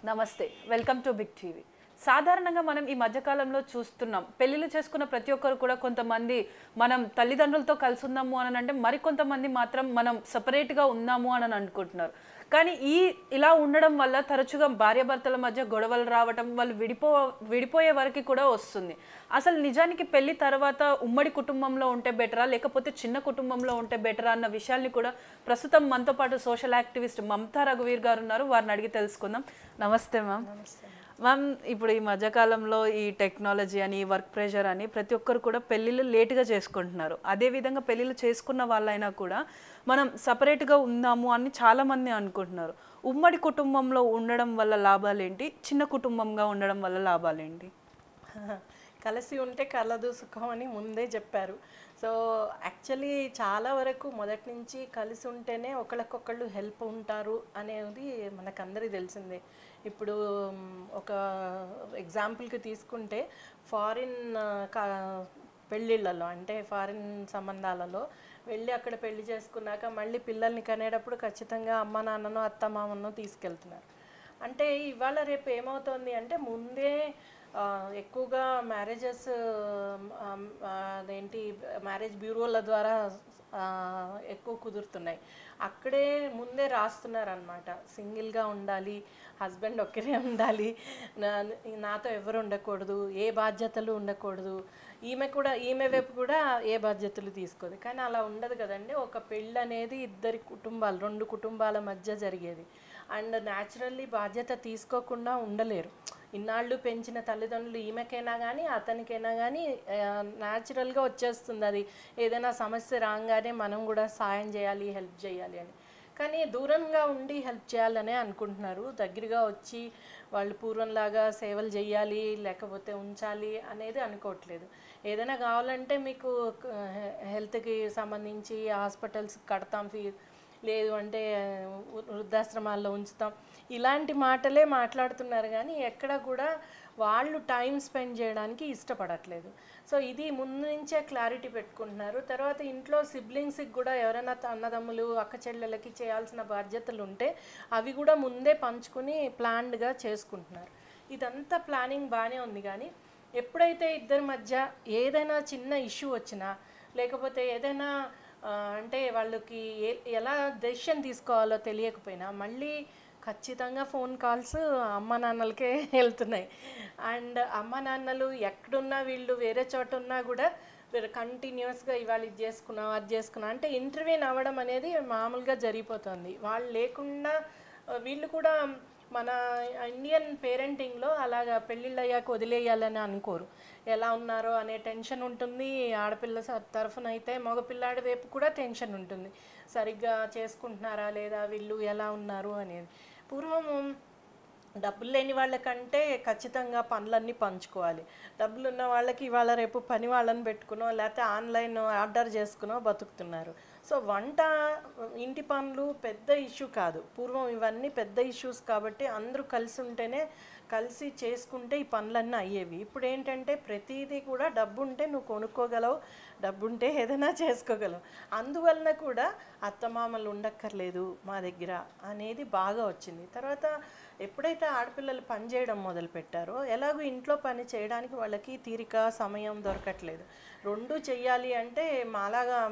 నమస్తే, welcome to big TV. సాధారణంగా మనం ఈ మధ్యకాలంలో చూస్తున్నాం, పెళ్ళిళ్ళు చేసుకున్న ప్రతి ఒక్కరు కూడా కొంతమంది మనం తల్లిదండ్రులతో కలిసి ఉన్నాము అని అంటే, మరికొంతమంది మాత్రం మనం సపరేట్గా ఉన్నాము అని అనుకుంటున్నారు. కానీ ఇలా ఉండడం వల్ల తరచుగా భార్యాభర్తల మధ్య గొడవలు రావటం, వాళ్ళు విడిపోయే వరకు కూడా వస్తుంది. అసలు నిజానికి పెళ్లి తర్వాత ఉమ్మడి కుటుంబంలో ఉంటే బెటరా, లేకపోతే చిన్న కుటుంబంలో ఉంటే బెటరా అన్న విషయాల్ని కూడా ప్రస్తుతం మనతో పాటు సోషల్ యాక్టివిస్ట్ మమతా రఘువీర్ గారు ఉన్నారు. వారిని అడిగి తెలుసుకుందాం. నమస్తే మ్యామ్. మ్యామ్, ఇప్పుడు ఈ మధ్యకాలంలో ఈ టెక్నాలజీ అని, వర్క్ ప్రెషర్ అని ప్రతి ఒక్కరు కూడా పెళ్ళిళ్ళు లేటుగా చేసుకుంటున్నారు. అదేవిధంగా పెళ్ళిళ్ళు చేసుకున్న వాళ్ళైనా కూడా మనం సపరేట్గా ఉందాము అని చాలామంది అనుకుంటున్నారు. ఉమ్మడి కుటుంబంలో ఉండడం వల్ల లాభాలేంటి, చిన్న కుటుంబంగా ఉండడం వల్ల లాభాలేంటి? కలిసి ఉంటే కలదు సుఖం అని ముందే చెప్పారు. సో యాక్చువల్లీ చాలా వరకు మొదటి నుంచి కలిసి ఉంటేనే ఒకళ్ళకొకళ్ళు హెల్ప్ ఉంటారు అనేది మనకందరికీ తెలిసిందే. ఇప్పుడు ఒక ఎగ్జాంపుల్కి తీసుకుంటే ఫారిన్ పెళ్ళిళ్ళలో, అంటే ఫారిన్ సంబంధాలలో వెళ్ళి అక్కడ పెళ్లి చేసుకున్నాక మళ్ళీ పిల్లల్ని కనేటప్పుడు ఖచ్చితంగా అమ్మ నాన్ననో అత్త మామనో తీసుకెళ్తున్నారు. అంటే ఇవాళ రేపు ఏమవుతుంది అంటే ముందే ఎక్కువగా మ్యారేజెస్ అదేంటి మ్యారేజ్ బ్యూరోల ద్వారా ఎక్కువ కుదురుతున్నాయి. అక్కడే ముందే రాస్తున్నారు అనమాట, సింగిల్గా ఉండాలి, హస్బెండ్ ఒక్కరే ఉండాలి, నాతో ఎవరు ఉండకూడదు, ఏ బాధ్యతలు ఉండకూడదు, ఈమె వైపు కూడా ఏ బాధ్యతలు తీసుకోదు. కానీ అలా ఉండదు కదండి. ఒక పెళ్ళి అనేది రెండు కుటుంబాల మధ్య జరిగేది. అండ్ న్యాచురల్లీ బాధ్యత తీసుకోకుండా ఉండలేరు. ఇన్నాళ్ళు పెంచిన తల్లిదండ్రులు ఈమెకైనా కానీ అతనికైనా కానీ న్యాచురల్గా వచ్చేస్తుంది అది. ఏదైనా సమస్య రాగానే మనం కూడా సాయం చేయాలి, హెల్ప్ చేయాలి అని. కానీ దూరంగా ఉండి హెల్ప్ చేయాలనే అనుకుంటున్నారు. దగ్గరగా వచ్చి వాళ్ళు పూర్వంలాగా సేవలు చేయాలి లేకపోతే ఉంచాలి అనేది అనుకోవట్లేదు. ఏదైనా కావాలంటే మీకు హెల్త్కి సంబంధించి హాస్పిటల్స్ కడతాం, లేదు అంటే వృద్ధాశ్రమాల్లో ఉంచుతాం, ఇలాంటి మాటలే మాట్లాడుతున్నారు. కానీ ఎక్కడ కూడా వాళ్ళు టైం స్పెండ్ చేయడానికి ఇష్టపడట్లేదు. సో ఇది ముందు నుంచే క్లారిటీ పెట్టుకుంటున్నారు. తర్వాత ఇంట్లో సిబ్లింగ్స్కి కూడా ఎవరైనా అన్నదమ్ములు అక్క చెల్లెలకి చేయాల్సిన బాధ్యతలు ఉంటే అవి కూడా ముందే పంచుకుని ప్లాన్డ్గా చేసుకుంటున్నారు. ఇదంతా ప్లానింగ్ బాగానే ఉంది. కానీ ఎప్పుడైతే ఇద్దరి మధ్య ఏదైనా చిన్న ఇష్యూ వచ్చినా, లేకపోతే ఏదైనా అంటే వాళ్ళకి ఎలా డెసిషన్ తీసుకోవాలో తెలియకపోయినా మళ్ళీ ఖచ్చితంగా ఫోన్ కాల్స్ అమ్మ నాన్నలకే వెళ్తున్నాయి. అండ్ అమ్మ నాన్నలు ఎక్కడున్నా, వీళ్ళు వేరే చోట ఉన్నా కూడా కంటిన్యూస్గా ఇవాళ ఇది చేసుకున్నాం అది చేసుకున్నాం అంటే ఇంటర్వ్యూన్ అవ్వడం అనేది మామూలుగా జరిగిపోతుంది. వాళ్ళు లేకుండా వీళ్ళు కూడా మన ఇండియన్ పేరెంటింగ్లో అలాగా పెళ్ళిళ్ళు అయ్యాక వదిలేయాలని అనుకోరు. ఎలా ఉన్నారో అనే టెన్షన్ ఉంటుంది. ఆడపిల్ల తరఫున అయితే మగపిల్లాడి వైపు కూడా టెన్షన్ ఉంటుంది, సరిగ్గా చేసుకుంటున్నారా లేదా, వీళ్ళు ఎలా ఉన్నారు అనేది. పూర్వం డబ్బులు లేని వాళ్ళకంటే ఖచ్చితంగా పనులన్నీ పంచుకోవాలి. డబ్బులు ఉన్న వాళ్ళకి ఇవాళ రేపు పని వాళ్ళని పెట్టుకునో లేకపోతే ఆన్లైన్ ఆర్డర్ చేసుకునో బతుకుతున్నారు. సో వంట, ఇంటి పనులు పెద్ద ఇష్యూ కాదు. పూర్వం ఇవన్నీ పెద్ద ఇష్యూస్ కాబట్టి అందరూ కలిసి ఉంటేనే, కలిసి చేసుకుంటే ఈ పనులన్నీ అయ్యేవి. ఇప్పుడు ఏంటంటే ప్రతిదీ కూడా డబ్బు ఉంటే నువ్వు కొనుక్కోగలవు, డబ్బు ఉంటే ఏదైనా చేసుకోగలవు. అందువలన కూడా అత్తమామలు ఉండక్కర్లేదు మా దగ్గర అనేది బాగా వచ్చింది. తర్వాత ఎప్పుడైతే ఆడపిల్లలు పని చేయడం మొదలుపెట్టారో, ఎలాగో ఇంట్లో పని చేయడానికి వాళ్ళకి తీరిక, సమయం దొరకట్లేదు. రెండు చెయ్యాలి అంటే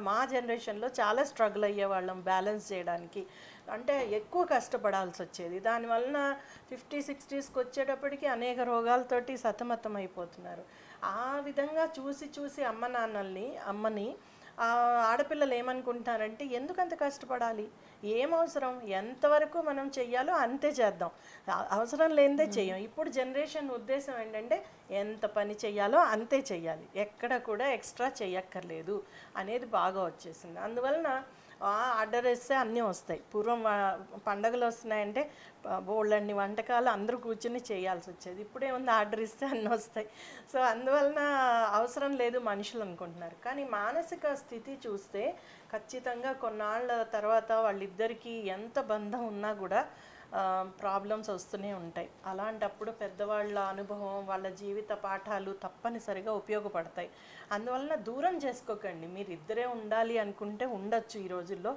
మా జనరేషన్లో చాలా స్ట్రగుల్ అయ్యేవాళ్ళం బ్యాలెన్స్ చేయడానికి. అంటే ఎక్కువ కష్టపడాల్సి వచ్చేది. దానివలన 50s 60sకి వచ్చేటప్పటికి అనేక రోగాలతోటి సతమతం అయిపోతున్నారు. ఆ విధంగా చూసి అమ్మని ఆడపిల్లలు ఏమనుకుంటారంటే, ఎందుకంత కష్టపడాలి, ఏం అవసరం, ఎంతవరకు మనం చెయ్యాలో అంతే చేద్దాం, అవసరం లేనిదే చెయ్యం. ఇప్పుడు జనరేషన్ ఉద్దేశం ఏంటంటే ఎంత పని చెయ్యాలో అంతే చెయ్యాలి, ఎక్కడ కూడా ఎక్స్ట్రా చెయ్యక్కర్లేదు అనేది బాగా వచ్చేసింది. అందువలన ఆర్డర్ వేస్తే అన్నీ వస్తాయి. పూర్వం పండగలు వస్తున్నాయంటే బోళ్ళన్ని వంటకాలు అందరూ కూర్చుని చేయాల్సి వచ్చేది. ఇప్పుడేముంది, ఆర్డర్ ఇస్తే అన్నీ వస్తాయి. సో అందువలన అవసరం లేదు మనుషులు అనుకుంటున్నారు. కానీ మానసిక స్థితి చూస్తే ఖచ్చితంగా కొన్నాళ్ళ తర్వాత వాళ్ళిద్దరికీ ఎంత బంధం ఉన్నా కూడా ప్రాబ్లమ్స్ వస్తూనే ఉంటాయి. అలాంటప్పుడు పెద్దవాళ్ళ అనుభవం, వాళ్ళ జీవిత పాఠాలు తప్పనిసరిగా ఉపయోగపడతాయి. అందువలన దూరం చేసుకోకండి. మీరు ఇద్దరే ఉండాలి అనుకుంటే ఉండొచ్చు ఈ రోజుల్లో.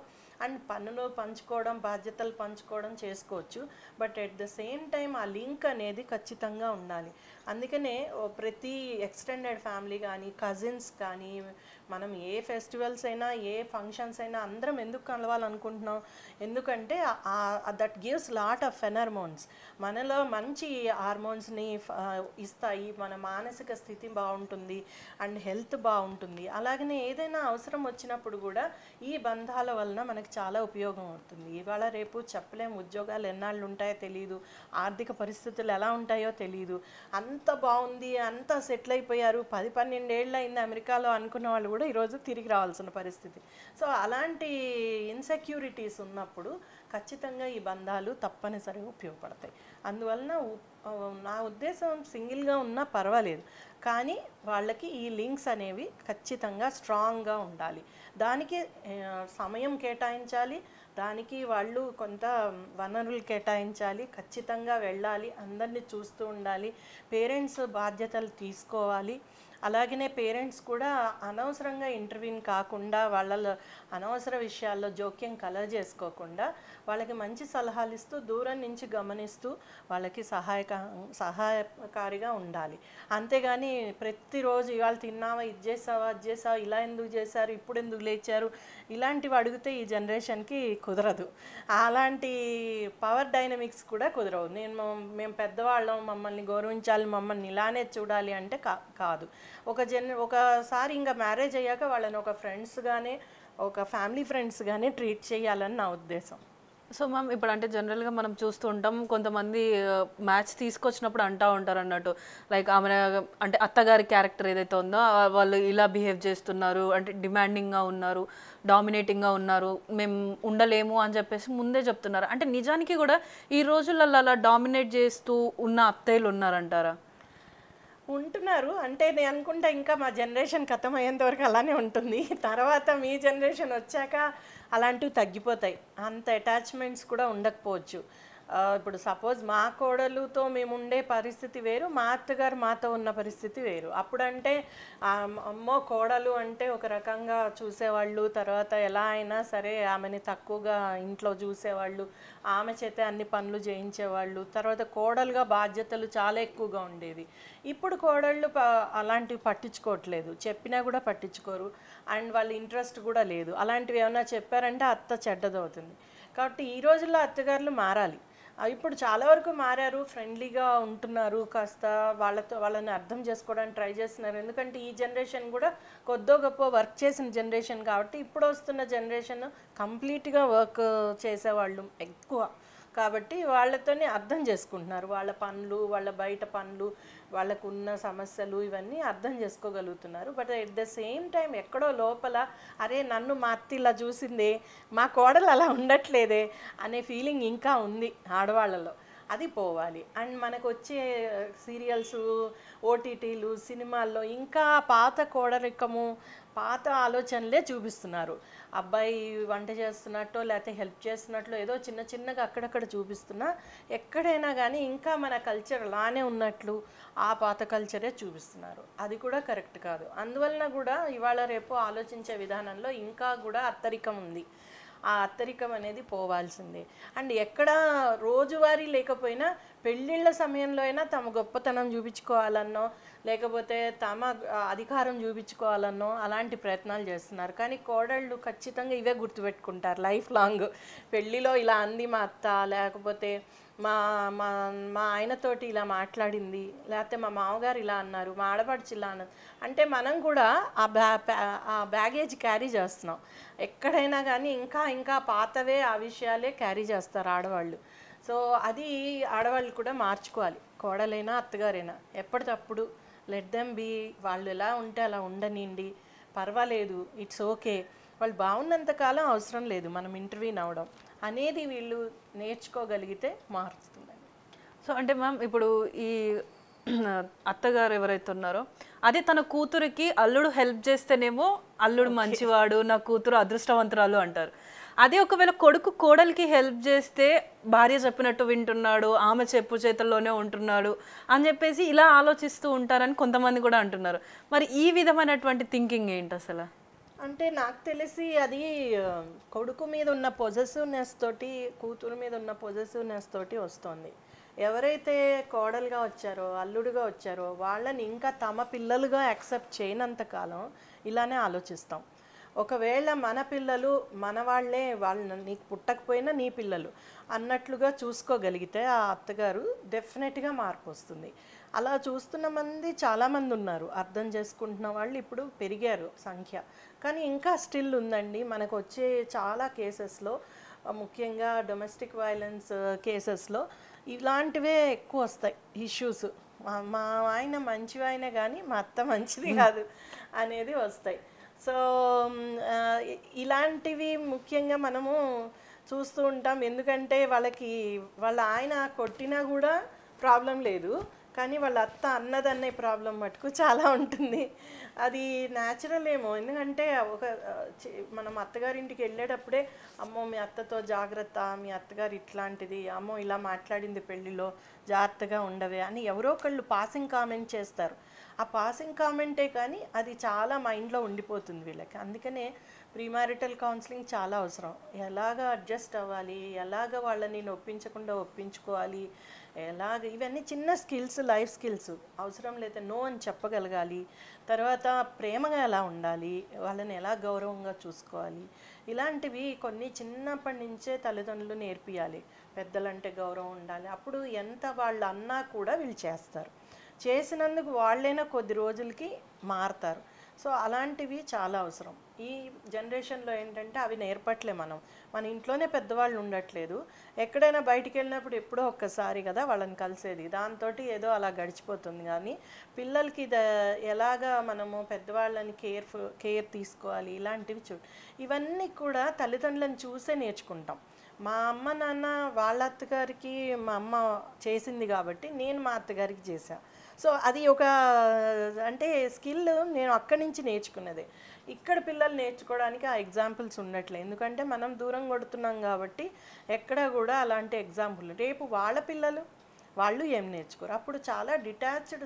అండ్ పనులు పంచుకోవడం, బాధ్యతలు పంచుకోవడం చేసుకోవచ్చు. But at the same time ఆ లింక్ అనేది ఖచ్చితంగా ఉండాలి. అందుకనే ప్రతి ఎక్స్టెండెడ్ ఫ్యామిలీ కానీ, కజిన్స్ కానీ, మనం ఏ ఫెస్టివల్స్ అయినా, ఏ ఫంక్షన్స్ అయినా అందరం ఎందుకు కలవాలనుకుంటున్నాం? ఎందుకంటే దట్ గివ్స్ లాట్ ఆఫ్ ఫెనర్మోన్స్, మనలో మంచి హార్మోన్స్ని ఇస్తాయి, మన మానసిక స్థితి బాగుంటుంది అండ్ హెల్త్ బాగుంటుంది. అలాగనే ఏదైనా అవసరం వచ్చినప్పుడు కూడా ఈ బంధాల వలన మనకు చాలా ఉపయోగం అవుతుంది. ఇవాళ రేపు చెప్పలేము, ఉద్యోగాలు ఎన్నాళ్ళు ఉంటాయో తెలియదు, ఆర్థిక పరిస్థితులు ఎలా ఉంటాయో తెలియదు. అంత బాగుంది, అంత సెటిల్ అయిపోయారు, 10-12 ఏళ్ళు అయింది అమెరికాలో అనుకున్న వాళ్ళు కూడా ఈరోజు తిరిగి రావాల్సిన పరిస్థితి. సో అలాంటి ఇన్సెక్యూరిటీస్ ఉన్నప్పుడు ఖచ్చితంగా ఈ బంధాలు తప్పనిసరిగా ఉపయోగపడతాయి. అందువలన నా ఉద్దేశం సింగిల్గా ఉన్నా పర్వాలేదు, కానీ వాళ్ళకి ఈ లింక్స్ అనేవి ఖచ్చితంగా స్ట్రాంగ్గా ఉండాలి. దానికి సమయం కేటాయించాలి, దానికి వాళ్ళు కొంత వనరులు కేటాయించాలి, ఖచ్చితంగా వెళ్ళాలి, అందరినీ చూస్తూ ఉండాలి, పేరెంట్స్ బాధ్యతలు తీసుకోవాలి. అలాగనే పేరెంట్స్ కూడా అనవసరంగా ఇంటర్వ్యూన్ కాకుండా, వాళ్ళ అనవసర విషయాల్లో జోక్యం కలగజేసుకోకుండా వాళ్ళకి మంచి సలహాలు ఇస్తూ, దూరం నుంచి గమనిస్తూ వాళ్ళకి సహాయకారిగా ఉండాలి. అంతేగాని ప్రతిరోజు ఇవాళ తిన్నావా, ఇది చేసావా, అది చేసావా, ఇలా ఎందుకు చేశారు, ఇప్పుడు ఎందుకు లేచారు, ఇలాంటివి అడిగితే ఈ జనరేషన్కి కుదరదు. అలాంటి పవర్ డైనమిక్స్ కూడా కుదరవు. మేము పెద్దవాళ్ళం, మమ్మల్ని గౌరవించాలి, మమ్మల్ని ఇలానే చూడాలి అంటే కాదు. ఒకసారి ఇంకా మ్యారేజ్ అయ్యాక వాళ్ళని ఒక ఫ్రెండ్స్గానే, ఒక ఫ్యామిలీ ఫ్రెండ్స్గానే ట్రీట్ చేయాలని నా ఉద్దేశం. సో మ్యామ్, ఇప్పుడు అంటే జనరల్గా మనం చూస్తూ ఉంటాం, కొంతమంది మ్యాచ్ తీసుకొచ్చినప్పుడు అంటూ ఉంటారు అన్నట్టు, లైక్ ఆమె అంటే అత్తగారి క్యారెక్టర్ ఏదైతే ఉందో వాళ్ళు ఇలా బిహేవ్ చేస్తున్నారు, అంటే డిమాండింగ్గా ఉన్నారు, డామినేటింగ్గా ఉన్నారు, మేము ఉండలేము అని చెప్పేసి ముందే చెప్తున్నారు. అంటే నిజానికి కూడా ఈ రోజులలో అలా డామినేట్ చేస్తూ ఉన్న అత్తయ్యలు ఉన్నారంటారా? ఉంటున్నారు. అంటే నేను అనుకుంటా ఇంకా మా జనరేషన్ ఖతం అయ్యేంత వరకు అలానే ఉంటుంది. తర్వాత మీ జనరేషన్ వచ్చాక అలాంటివి తగ్గిపోతాయి, అంత అటాచ్మెంట్స్ కూడా ఉండకపోవచ్చు. ఇప్పుడు సపోజ్ మా కోడలుతో మేము ఉండే పరిస్థితి వేరు, మా అత్తగారు మాతో ఉన్న పరిస్థితి వేరు. అప్పుడంటే అమ్మో కోడలు అంటే ఒక రకంగా చూసేవాళ్ళు, తర్వాత ఎలా అయినా సరే ఆమెని తక్కువగా ఇంట్లో చూసేవాళ్ళు, ఆమె చేతే అన్ని పనులు చేయించేవాళ్ళు, తర్వాత కోడలుగా బాధ్యతలు చాలా ఎక్కువగా ఉండేవి. ఇప్పుడు కోడళ్ళు అలాంటివి పట్టించుకోవట్లేదు, చెప్పినా కూడా పట్టించుకోరు, అండ్ వాళ్ళ ఇంట్రెస్ట్ కూడా లేదు. అలాంటివి ఏమైనా చెప్పారంటే అత్త చెడ్డదవుతుంది. కాబట్టి ఈ రోజుల్లో అత్తగారులు మారాలి. ఇప్పుడు చాలా వరకు మారారు, ఫ్రెండ్లీగా ఉంటున్నారు, కాస్త వాళ్ళని అర్థం చేసుకోవడానికి ట్రై చేస్తున్నారు. ఎందుకంటే ఈ జనరేషన్ కూడా కొద్దో గొప్ప వర్క్ చేసిన జనరేషన్ కాబట్టి, ఇప్పుడు వస్తున్న జనరేషన్ కంప్లీట్గా వర్క్ చేసేవాళ్ళు ఎక్కువ కాబట్టి వాళ్ళతోనే అర్థం చేసుకుంటున్నారు, వాళ్ళ పనులు, వాళ్ళ బయట పనులు, వాళ్ళకు ఉన్న సమస్యలు ఇవన్నీ అర్థం చేసుకోగలుగుతున్నారు. But at the same time ఎక్కడో లోపల అరే నన్ను మా అత్త ఇలా చూసిందే, మా కోడలు అలా ఉండట్లేదే అనే ఫీలింగ్ ఇంకా ఉంది ఆడవాళ్ళలో. అది పోవాలి. అండ్ మనకు వచ్చే సీరియల్స్, ఓటీటీలు, సినిమాల్లో ఇంకా పాత కోడరికము, పాత ఆలోచనలే చూపిస్తున్నారు. అబ్బాయి వంట చేస్తున్నట్టో లేకపోతే హెల్ప్ చేస్తున్నట్లో ఏదో చిన్న చిన్నగా అక్కడక్కడ చూపిస్తున్నా, ఎక్కడైనా కానీ ఇంకా మన కల్చర్ అలానే ఉన్నట్లు ఆ పాత కల్చరే చూపిస్తున్నారు. అది కూడా కరెక్ట్ కాదు. అందువలన కూడా ఇవాళ రేపు ఆలోచించే విధానంలో ఇంకా కూడా అత్తరికం ఉంది. ఆ అత్తరికం అనేది పోవాల్సిందే. అండ్ ఎక్కడ రోజువారీ లేకపోయినా పెళ్ళిళ్ళ సమయంలో అయినా తమ గొప్పతనం చూపించుకోవాలన్నో, లేకపోతే తమ అధికారం చూపించుకోవాలన్నో అలాంటి ప్రయత్నాలు చేస్తున్నారు. కానీ కోడళ్ళు ఖచ్చితంగా ఇవే గుర్తుపెట్టుకుంటారు లైఫ్ లాంగ్. పెళ్ళిలో ఇలా అంది మా అత్త, లేకపోతే మా మా మా ఆయనతోటి ఇలా మాట్లాడింది, లేకపోతే మా మామగారు ఇలా అన్నారు, మా ఆడపడుచు ఇలా అన్నారు అంటే మనం కూడా ఆ బ్యాగేజ్ క్యారీ చేస్తున్నాం. ఎక్కడైనా కానీ ఇంకా ఇంకా పాతవే ఆ విషయాలే క్యారీ చేస్తారు ఆడవాళ్ళు. సో అది ఆడవాళ్ళు కూడా మార్చుకోవాలి, కోడలైనా అత్తగారైనా. ఎప్పటికప్పుడు లెట్ దెమ్ బీ, వాళ్ళు ఎలా ఉంటే అలా ఉండనిండి, పర్వాలేదు, ఇట్స్ ఓకే, వాళ్ళు బాగున్నంతకాలం అవసరం లేదు మనం ఇంటర్వ్యూన్ అవ్వడం అనేది వీళ్ళు నేర్చుకోగలిగితే మారుతుందండి. సో అంటే మ్యామ్, ఇప్పుడు ఈ అత్తగారు ఎవరైతే ఉన్నారో అది తన కూతురికి అల్లుడు హెల్ప్ చేస్తేనేమో అల్లుడు మంచివాడు, నా కూతురు అదృష్టవంతురాలు అంటారు. అదే ఒకవేళ కొడుకు కోడలికి హెల్ప్ చేస్తే భార్య చెప్పినట్టు వింటున్నాడు, ఆమె చెప్పు చేతుల్లోనే ఉంటున్నాడు అని చెప్పేసి ఇలా ఆలోచిస్తూ ఉంటారని కొంతమంది కూడా అంటున్నారు. మరి ఈ విధమైనటువంటి థింకింగ్ ఏంటి అసలు? అంటే నాకు తెలిసి అది కొడుకు మీద ఉన్న పొజెసివ్నెస్ తోటి, కూతురు మీద ఉన్న పొజెసివ్నెస్ తోటి వస్తుంది. ఎవరైతే కోడలుగా వచ్చారో, అల్లుడుగా వచ్చారో వాళ్ళని ఇంకా తమ పిల్లలుగా యాక్సెప్ట్ చేయనంత కాలం ఇలానే ఆలోచిస్తాం. ఒకవేళ మన పిల్లలు మన వాళ్ళే, వాళ్ళు నీకు పుట్టకపోయినా నీ పిల్లలు అన్నట్లుగా చూసుకోగలిగితే ఆ అత్తగారు డెఫినెట్గా మార్పు వస్తుంది. అలా చూస్తున్న మంది చాలామంది ఉన్నారు, అర్థం చేసుకుంటున్న వాళ్ళు ఇప్పుడు పెరిగారు సంఖ్య. కానీ ఇంకా స్టిల్ ఉందండి. మనకు వచ్చే చాలా కేసెస్లో, ముఖ్యంగా డొమెస్టిక్ వైలెన్స్ కేసెస్లో ఇలాంటివే ఎక్కువ వస్తాయి ఇష్యూస్. మా ఆయన మంచివాయనే కానీ మా అత్త మంచిది కాదు అనేది వస్తాయి. సో ఇలాంటివి ముఖ్యంగా మనము చూస్తూ ఉంటాం. ఎందుకంటే వాళ్ళ ఆయన కొట్టినా కూడా ప్రాబ్లం లేదు, కానీ వాళ్ళ అత్త అన్నదన్నే ప్రాబ్లం మటుకు చాలా ఉంటుంది. అది న్యాచురల్ ఏమో. ఎందుకంటే మనం అత్తగారింటికి వెళ్ళేటప్పుడే అమ్మో మీ అత్తతో జాగ్రత్త, మీ అత్తగారు ఇట్లాంటిది, అమ్మో ఇలా మాట్లాడింది పెళ్ళిలో జాగ్రత్తగా ఉండవే అని ఎవరో ఒకళ్ళు పాసింగ్ కామెంట్ చేస్తారు. ఆ పాసింగ్ కామెంటే కానీ అది చాలా మైండ్లో ఉండిపోతుంది వీళ్ళకి. అందుకనే ప్రీమారిటల్ కౌన్సిలింగ్ చాలా అవసరం. ఎలాగ అడ్జస్ట్ అవ్వాలి, ఎలాగ వాళ్ళని ఒప్పించకుండా ఒప్పించుకోవాలి, ఇవన్నీ చిన్న స్కిల్స్, లైఫ్ స్కిల్స్ అవసరం. లేదా నో అని చెప్పగలగాలి. తర్వాత ప్రేమగా ఎలా ఉండాలి, వాళ్ళని ఎలా గౌరవంగా చూసుకోవాలి, ఇలాంటివి కొన్ని చిన్నప్పటి నుంచే తల్లిదండ్రులు నేర్పియాలి. పెద్దలంటే గౌరవం ఉండాలి. అప్పుడు ఎంత వాళ్ళు అన్నా కూడా వీళ్ళు చేస్తారు. చేసినందుకు వాళ్ళైనా కొద్ది రోజులకి మారుతారు. సో అలాంటివి చాలా అవసరం. ఈ జనరేషన్లో ఏంటంటే అవి నేర్పట్లే. మన ఇంట్లోనే పెద్దవాళ్ళు ఉండట్లేదు. ఎక్కడైనా బయటికి వెళ్ళినప్పుడు ఎప్పుడో ఒక్కసారి కదా వాళ్ళని కలిసేది, దాంతో ఏదో అలా గడిచిపోతుంది. కానీ పిల్లలకి ఎలాగా మనము పెద్దవాళ్ళని కేర్ తీసుకోవాలి, ఇలాంటివి ఇవన్నీ కూడా తల్లిదండ్రులను చూసే నేర్చుకుంటాం. మా అమ్మ నాన్న వాళ్ళ అత్తగారికి మా అమ్మ చేసింది కాబట్టి నేను మా అత్తగారికి చేశాను. సో అది ఒక అంటే స్కిల్ నేను అక్కడి నుంచి నేర్చుకున్నదే. ఇక్కడ పిల్లలు నేర్చుకోవడానికి ఆ ఎగ్జాంపుల్స్ ఉండట్లేదు. ఎందుకంటే మనం దూరం కొడుతున్నాం కాబట్టి ఎక్కడ కూడా అలాంటి ఎగ్జాంపుల్. రేపు వాళ్ళ పిల్లలు వాళ్ళు ఏం నేర్చుకోరు. అప్పుడు చాలా డిటాచ్డ్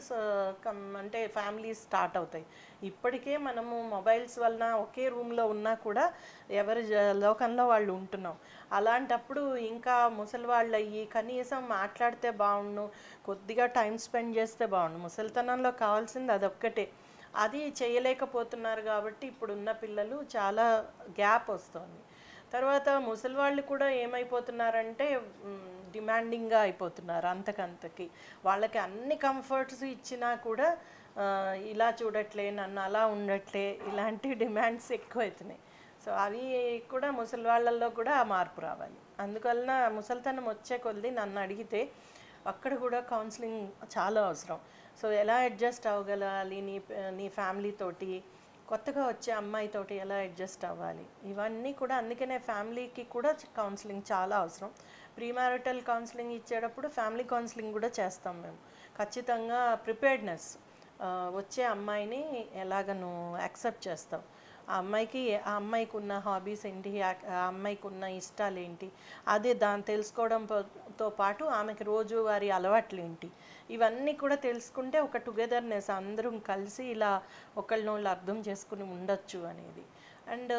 అంటే ఫ్యామిలీస్ స్టార్ట్ అవుతాయి. ఇప్పటికే మనము మొబైల్స్ వలన ఒకే రూమ్లో ఉన్నా కూడా ఎవరి లోకంలో వాళ్ళు ఉంటున్నాం. అలాంటప్పుడు ఇంకా ముసలి వాళ్ళు అయ్యి కనీసం మాట్లాడితే బాగుండు, కొద్దిగా టైం స్పెండ్ చేస్తే బాగుండు. ముసలితనంలో కావాల్సింది అదొక్కటే. అది చేయలేకపోతున్నారు కాబట్టి ఇప్పుడున్న పిల్లలు చాలా గ్యాప్ వస్తుంది. తర్వాత ముసలి వాళ్ళు కూడా ఏమైపోతున్నారంటే డిమాండింగ్గా అయిపోతున్నారు. అంతకంతకి వాళ్ళకి అన్ని కంఫర్ట్స్ ఇచ్చినా కూడా ఇలా చూడట్లే, నన్ను అలా ఉండట్లే, ఇలాంటి డిమాండ్స్ ఎక్కువవుతున్నాయి. సో అవి కూడా ముసలి వాళ్ళల్లో కూడా ఆ మార్పు రావాలి. అందువలన ముసలితనం వచ్చే కొద్ది నన్ను అడిగితే అక్కడ కూడా కౌన్సిలింగ్ చాలా అవసరం. సో ఎలా అడ్జస్ట్ అవ్వగలాలి నీ ఫ్యామిలీతోటి, కొత్తగా వచ్చే అమ్మాయితోటి ఎలా అడ్జస్ట్ అవ్వాలి, ఇవన్నీ కూడా. అందుకనే ఫ్యామిలీకి కూడా కౌన్సిలింగ్ చాలా అవసరం. ప్రీమారిటల్ కౌన్సిలింగ్ ఇచ్చేటప్పుడు ఫ్యామిలీ కౌన్సిలింగ్ కూడా చేస్తాం మేము. ఖచ్చితంగా ప్రిపేర్డ్నెస్, వచ్చే అమ్మాయిని ఎలాగ నువ్వు యాక్సెప్ట్ చేస్తావు, ఆ అమ్మాయికి ఉన్న హాబీస్ ఏంటి, ఆ అమ్మాయికి ఉన్న ఇష్టాలు ఏంటి, అదే దాన్ని తెలుసుకోవడంతో పాటు ఆమెకి రోజువారీ అలవాట్లు ఏంటి, ఇవన్నీ కూడా తెలుసుకుంటే ఒక టుగెదర్నెస్, అందరం కలిసి ఇలా ఒకళ్ళనోళ్ళు అర్థం చేసుకుని ఉండొచ్చు అనేది. అండ్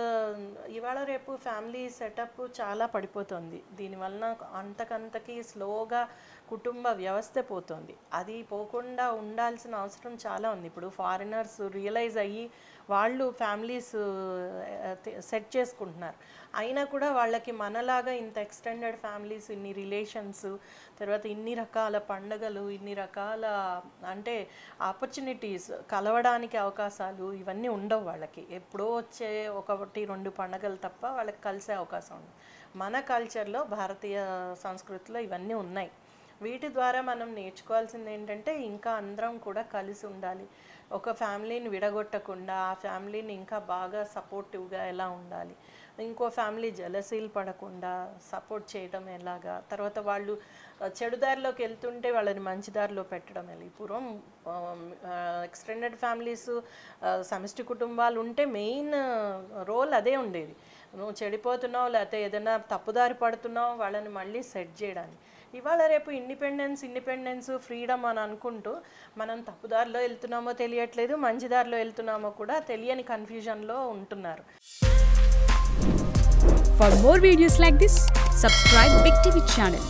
ఇవాళ రేపు ఫ్యామిలీ సెటప్ చాలా పడిపోతుంది. దీనివలన అంతకంతకి స్లోగా కుటుంబ వ్యవస్థ పోతుంది. అది పోకుండా ఉండాల్సిన అవసరం చాలా ఉంది. ఇప్పుడు ఫారినర్స్ రియలైజ్ అయ్యి వాళ్ళు ఫ్యామిలీస్ సెట్ చేసుకుంటున్నారు. అయినా కూడా వాళ్ళకి మనలాగా ఇంత ఎక్స్టెండెడ్ ఫ్యామిలీస్, ఇన్ని రిలేషన్స్, తర్వాత ఇన్ని రకాల పండగలు, ఇన్ని రకాల అంటే ఆపర్చునిటీస్, కలవడానికి అవకాశాలు ఇవన్నీ ఉండవు వాళ్ళకి. ఎప్పుడో వచ్చే 1-2 పండగలు తప్ప వాళ్ళకి కలిసే అవకాశం ఉంది. మన కల్చర్లో, భారతీయ సంస్కృతిలో ఇవన్నీ ఉన్నాయి. వీటి ద్వారా మనం నేర్చుకోవాల్సింది ఏంటంటే ఇంకా అందరం కూడా కలిసి ఉండాలి. ఒక ఫ్యామిలీని విడగొట్టకుండా ఆ ఫ్యామిలీని ఇంకా బాగా సపోర్టివ్గా ఎలా ఉండాలి, ఇంకో ఫ్యామిలీ జలసీలు పడకుండా సపోర్ట్ చేయడం ఎలాగా, తర్వాత వాళ్ళు చెడు దారిలోకి వెళ్తుంటే వాళ్ళని మంచి దారిలో పెట్టడం ఎలా. పూర్వం ఎక్స్టెండెడ్ ఫ్యామిలీస్, సమిష్టి కుటుంబాలు ఉంటే మెయిన్ రోల్ అదే ఉండేది. నువ్వు చెడిపోతున్నావు లేకపోతే ఏదైనా తప్పుదారి పడుతున్నావు వాళ్ళని మళ్ళీ సెట్ చేయడానికి. ఇవాళ రేపు ఇండిపెండెన్స్ ఫ్రీడమ్ అని అనుకుంటూ మనం తప్పుదారిలో వెళ్తున్నామో తెలియట్లేదు, మంచి దారిలో వెళ్తున్నామో కూడా తెలియని కన్ఫ్యూజన్లో ఉంటున్నారు. For more videos like this, subscribe Big TV channel.